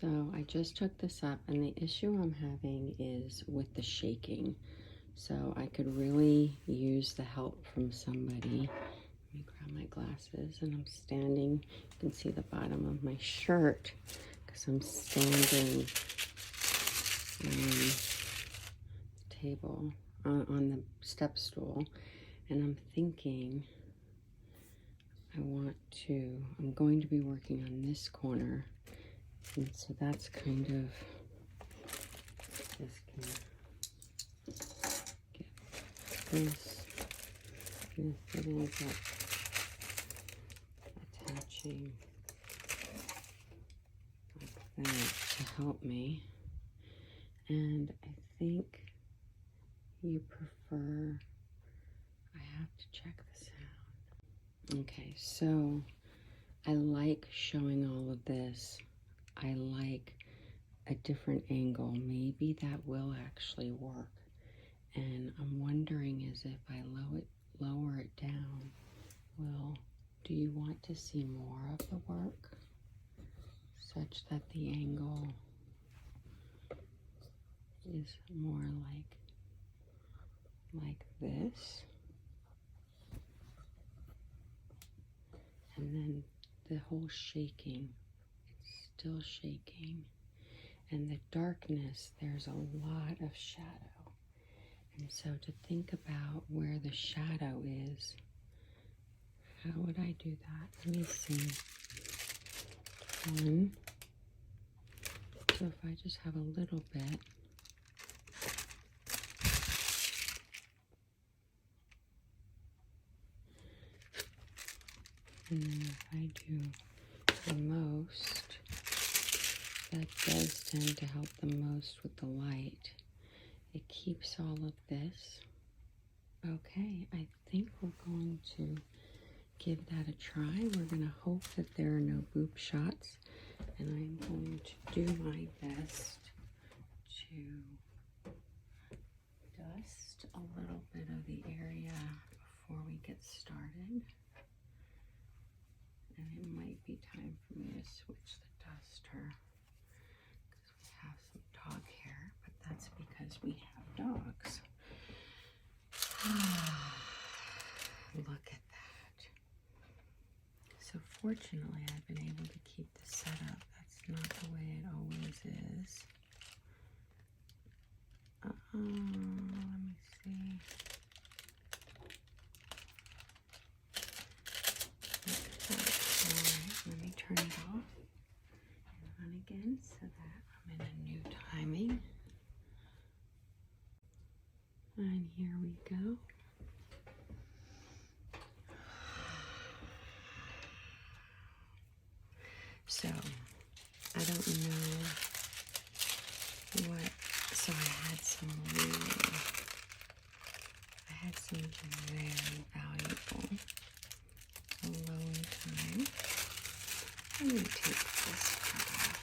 So I just took this up, and the issue I'm having is with the shaking. So I could really use the help from somebody. Let me grab my glasses, and I'm standing. You can see the bottom of my shirt because I'm standing on the table, on the step stool, and I'm thinking I'm going to be working on this corner, and so that's kind of, just gonna get this, and it ends up attaching like that to help me. And I think you prefer, I have to check the sound. Okay, so I like showing all of this. I like a different angle. Maybe that will actually work. And I'm wondering is if I lower it down, do you want to see more of the work such that the angle is more like this? And then the whole shaking, it's still shaking. And the darkness, there's a lot of shadow. And so to think about where the shadow is, how would I do that? Let me see. One. So if I just have a little bit. And then if I do the most, that does tend to help the most with the light. It keeps all of this. Okay, I think we're going to give that a try. We're going to hope that there are no boob shots. And I'm going to do my best to dust a little bit of the area before we get started. And it might be time for me to switch the duster because we have some dog hair, but that's because we have dogs. Look at that. So fortunately, I've been able to keep the setup. That's not the way it always is. Let me see. Alright, let me turn it off and on again so that I'm in a new timing. And here we go. So, I don't know what, so I had some very valuable alone time. Let me take this part off.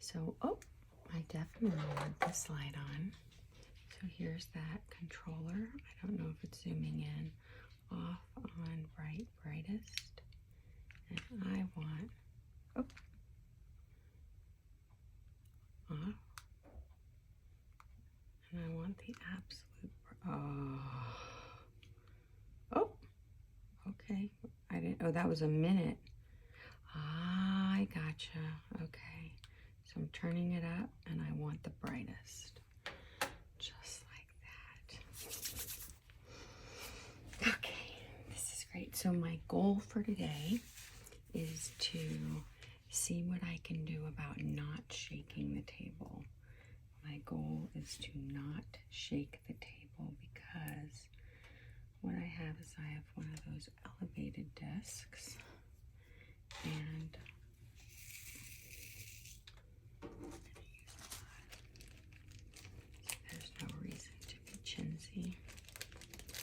So, I definitely want this light on. So here's that controller. I don't know if it's zooming in. Off on brightest. And I want, off. And I want the absolute, Oh, that was a minute. Ah, I gotcha. Okay. So I'm turning it up and I want the brightest. Just like that. Okay, this is great. So my goal for today is to see what I can do about not shaking the table. My goal is to not shake the table because what I have is I have one of those elevated desks and there's no reason to be chintzy.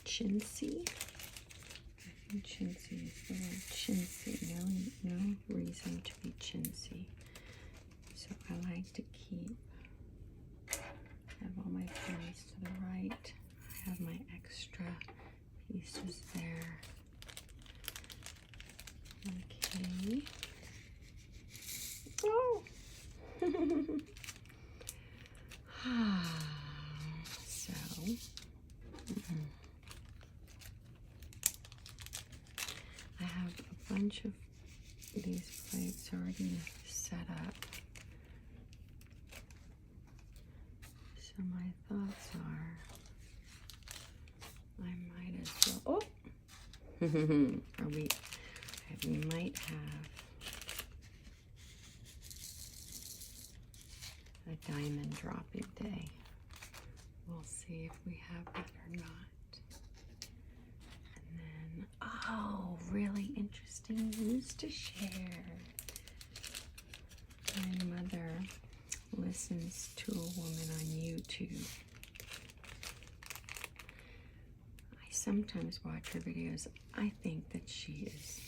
Chintzy? I think chintzy is the word. Chintzy. No reason to be chintzy. So I like to keep, I have all my pens to the right. I have my extra pieces there. Okay. Oh! So, I have a bunch of these plates already set up. So my thoughts are, I might as well, oh! We might have a diamond dropping day. We'll see if we have that or not. And then, oh, really interesting news to share. My mother listens to a woman on YouTube. I sometimes watch her videos. I think that she is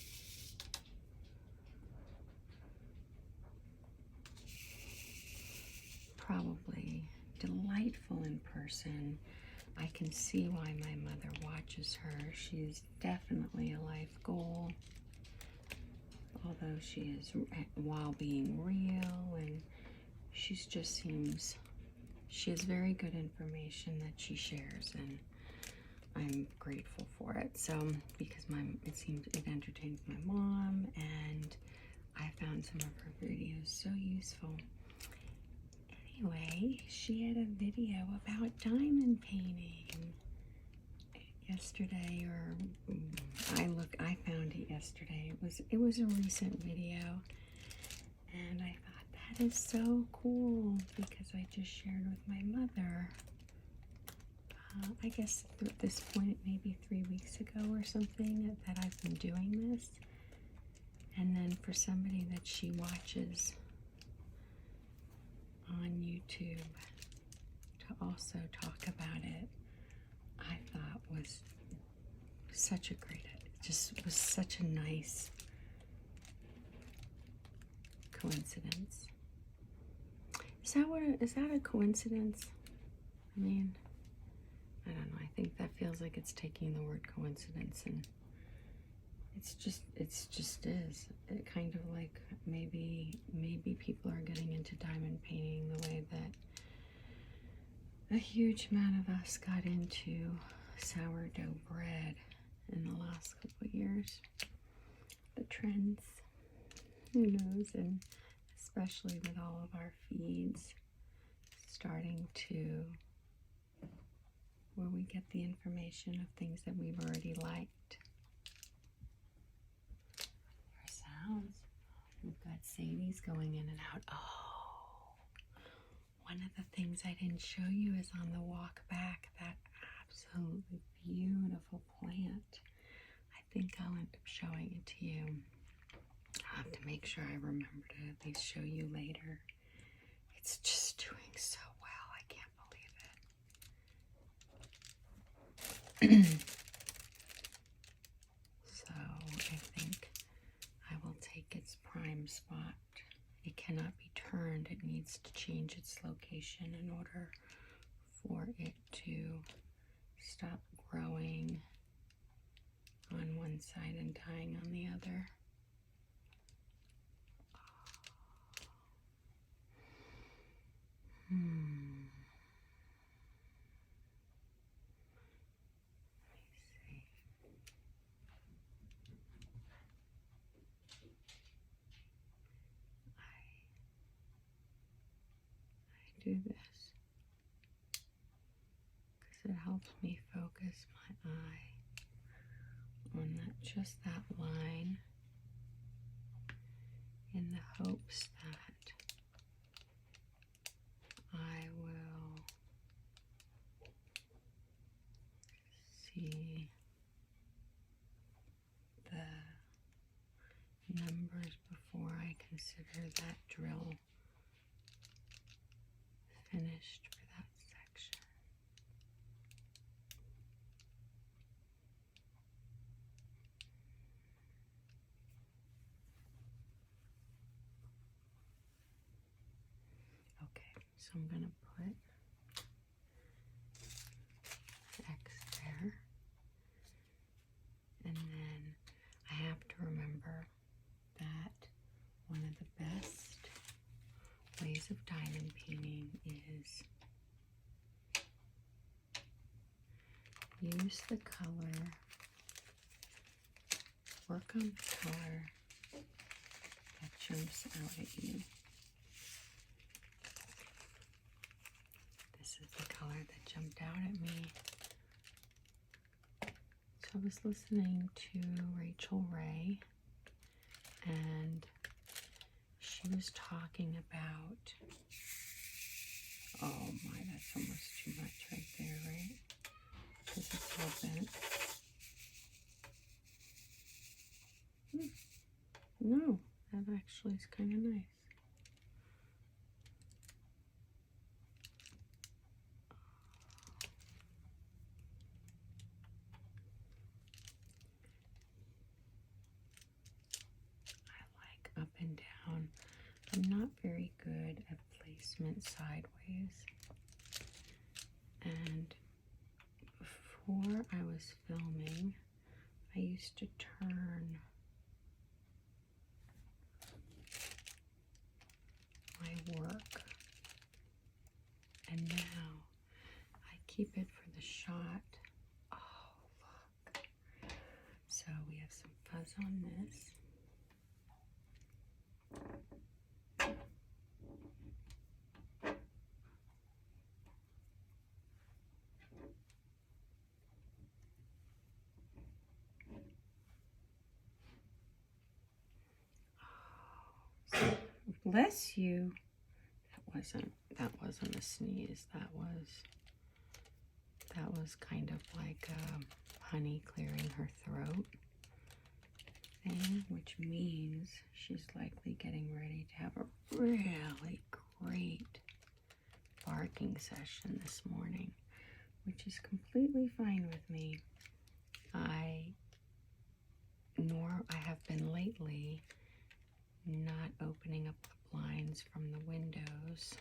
probably delightful in person. I can see why my mother watches her. She's definitely a life goal, although she is, while being real, and she has very good information that she shares, and I'm grateful for it. So, because it entertains my mom, and I found some of her videos so useful. Anyway, she had a video about diamond painting yesterday, or I found it yesterday. It was a recent video, and I thought that is so cool because I just shared with my mother. I guess at this point, maybe 3 weeks ago or something, that I've been doing this, and then for somebody that she watches on YouTube to also talk about it, I thought was such a great, it just was such a nice coincidence. Is that a coincidence? I mean, I don't know. I think that feels like it's taking the word coincidence, and it's just is. It kind of like maybe people are getting into diamond painting the way that a huge amount of us got into sourdough bread in the last couple of years. The trends, who knows, and especially with all of our feeds starting to, where we get the information of things that we've already liked. Our sounds. We've got Sadie's going in and out. Oh, one of the things I didn't show you is on the walk back, that absolutely beautiful plant. I think I'll end up showing it to you. I'll have to make sure I remember to at least show you later. It's just doing so well. I can't believe it. So I think I will take its prime spot. It cannot be turned. It needs to change its location in order for it to stop growing on one side and dying on the other. do this because it helps me focus my eye on just that line, in the hopes that I will see the numbers before I consider that drill finished for that section. Okay, so I'm going to put X there, and then I have to remember that one of the best ways of diamond painting is use the color, work on the color that jumps out at you. This is the color that jumped out at me. So I was listening to Rachel Ray, and she was talking about, oh my, that's almost too much right there, right? Because it's all bent. No, that actually is kind of nice. I like up and down. I'm not very good at placement sideways. And before I was filming, I used to turn my work, and now I keep it for the shot. Oh, look. So we have some fuzz on this. Bless you. That wasn't a sneeze. That was kind of like honey clearing her throat thing, which means she's likely getting ready to have a really great barking session this morning, which is completely fine with me. I have been lately not opening up the blinds from the windows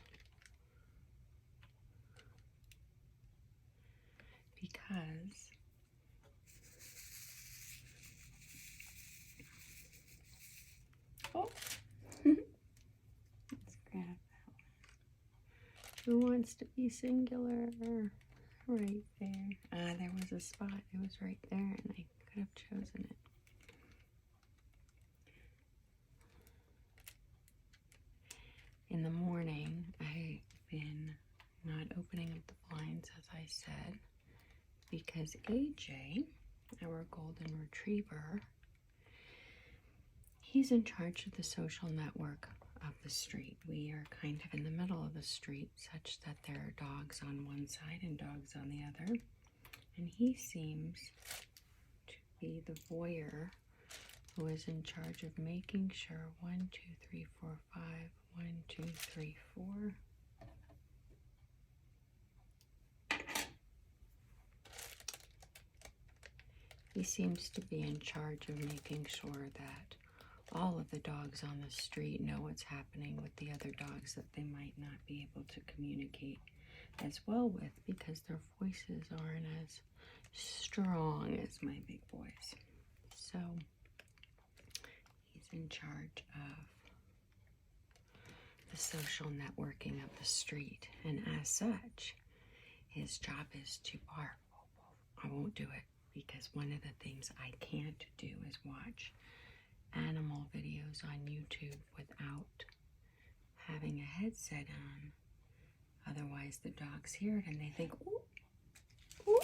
because let's grab that one. Who wants to be singular? Right there. There was a spot. It was right there, and I could have chosen it. In the morning, I've been not opening up the blinds, as I said, because AJ, our golden retriever, he's in charge of the social network of the street. We are kind of in the middle of the street, such that there are dogs on one side and dogs on the other. And he seems to be the voyeur who is in charge of making sure 1, 2, 3, 4, 5, 1, 2, 3, 4. He seems to be in charge of making sure that all of the dogs on the street know what's happening with the other dogs that they might not be able to communicate as well with, because their voices aren't as strong as my big boys. So he's in charge of the social networking of the street, and as such, his job is to bark. I won't do it, because one of the things I can't do is watch animal videos on YouTube without having a headset on. Otherwise, the dogs hear it and they think, ooh, ooh,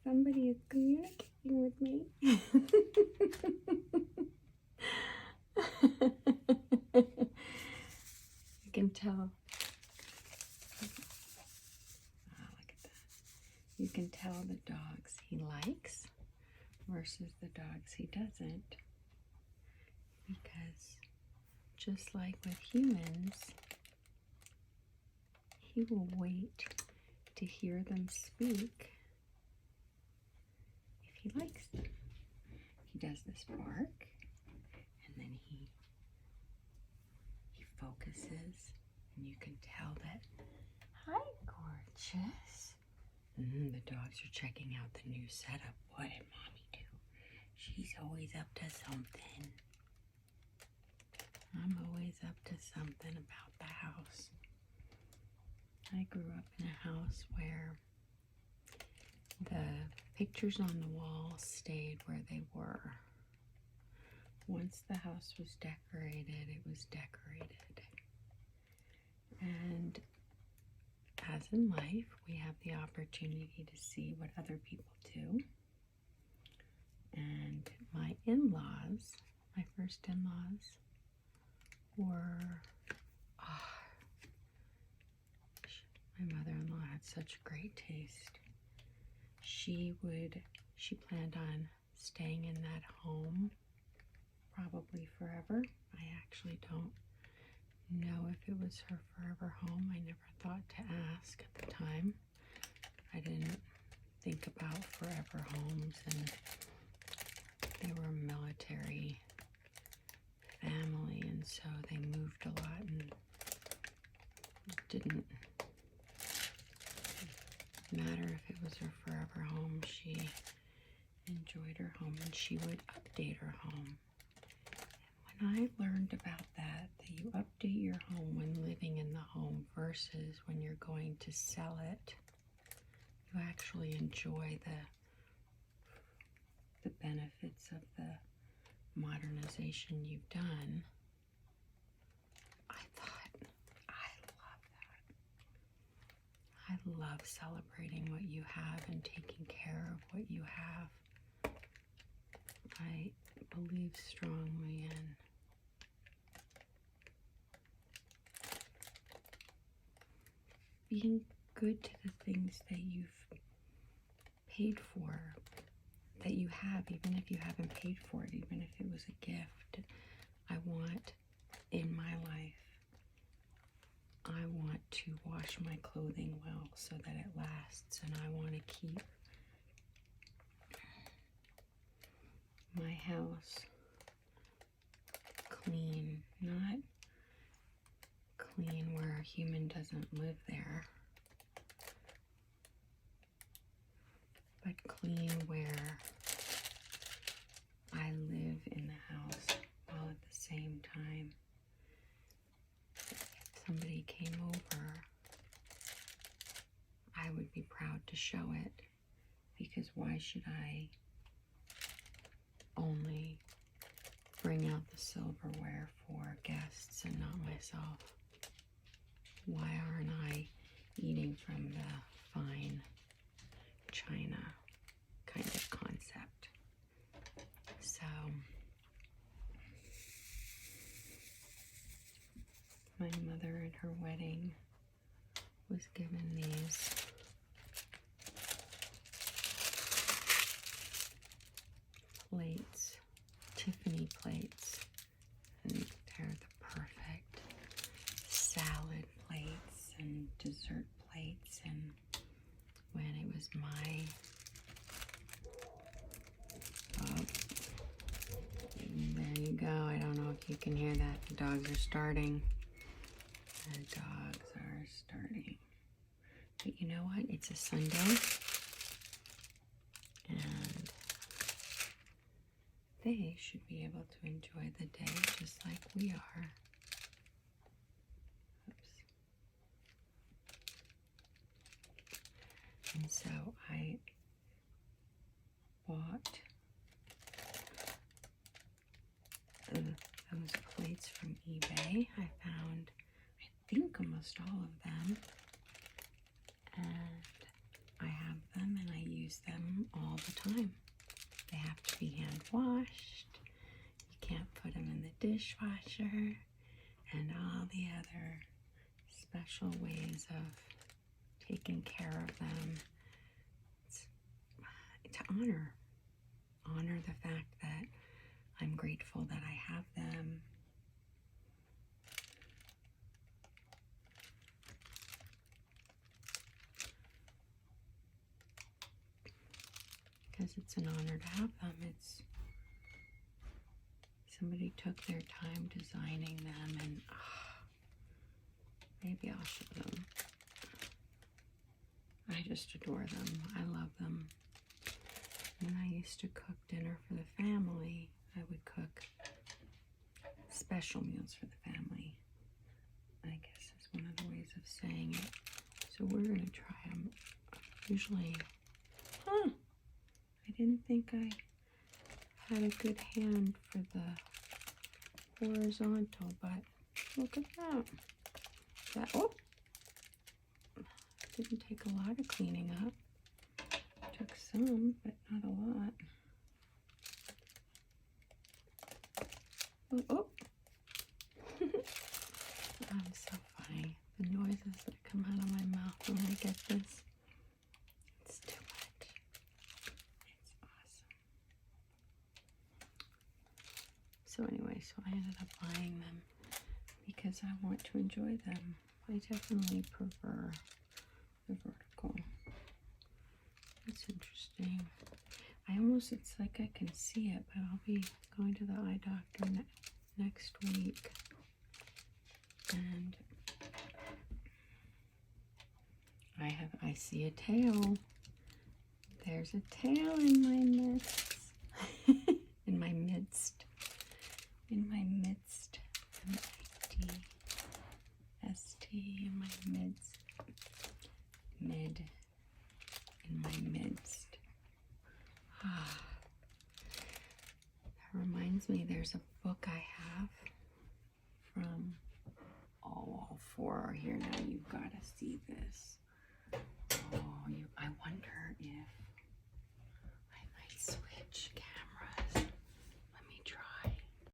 somebody is communicating with me. You can tell. Oh, look at that. You can tell the dogs he likes versus the dogs he doesn't. Because just like with humans, he will wait to hear them speak if he likes them. He does this bark, and then he focuses, and you can tell that, hi, gorgeous. The dogs are checking out the new setup. What did Mommy do? She's always up to something. I'm always up to something about the house. I grew up in a house where the pictures on the wall stayed where they were. Once the house was decorated, it was decorated. And as in life, we have the opportunity to see what other people do. And my in-laws, my first in-laws, were, my mother-in-law had such great taste. She planned on staying in that home probably forever. I actually don't know if it was her forever home. I never thought to ask at the time. I didn't think about forever homes, and they were a military family, and so they moved a lot, and it didn't matter if it was her forever home. She enjoyed her home, and she would update her home. And when I learned about that you update your home when living in the home versus when you're going to sell it, you actually enjoy the benefits of the modernization you've done. I thought, I love that. I love celebrating what you have and taking care of what you have. I believe strongly in being good to the things that you've paid for, that you have, even if you haven't paid for it, even if it was a gift. I want in my life, I want to wash my clothing well so that it lasts, and I want to keep my house clean, not clean where a human doesn't live there, but clean where I live in the house while at the same time if somebody came over, I would be proud to show it, because why should I only bring out the silverware for guests and not myself? Why aren't I eating from the fine china kind of concept? So my mother at her wedding was given these plates, Tiffany plates, and they're the perfect salad plates and dessert plates. And when it was my there you go. I don't know if you can hear that. The dogs are starting. The dogs are starting. But you know what? It's a Sunday. And they should be able to enjoy the day just like we are. Oops. And so I bought those plates from eBay. I found, I think, them almost all of them. And I have them and I use them all the time. They have to be hand washed. You can't put them in the dishwasher, and all the other special ways of taking care of them. It's to honor the fact that I'm grateful that I have them. Because it's an honor to have them. It's somebody took their time designing them, and maybe I'll show them. I just adore them. I love them. When I used to cook dinner for the family, I would cook special meals for the family. I guess is one of the ways of saying it. So we're going to try them. Usually, I didn't think I had a good hand for the horizontal, but look at that. Oh, didn't take a lot of cleaning up. Took some, but not a lot. Oh. I'm so funny. The noises that come out of my mouth when I get this. It's too much. It's awesome. So anyway, I ended up buying them because I want to enjoy them. I definitely prefer the vertical. It's interesting. It's like I can see it, but I'll be going to the eye doctor next week. And I see a tail. There's a tail in my midst. In my midst. In my midst. S-T, in my midst. In my midst. That reminds me, there's a book I have from, all four are here now. You've got to see this. I wonder if I might switch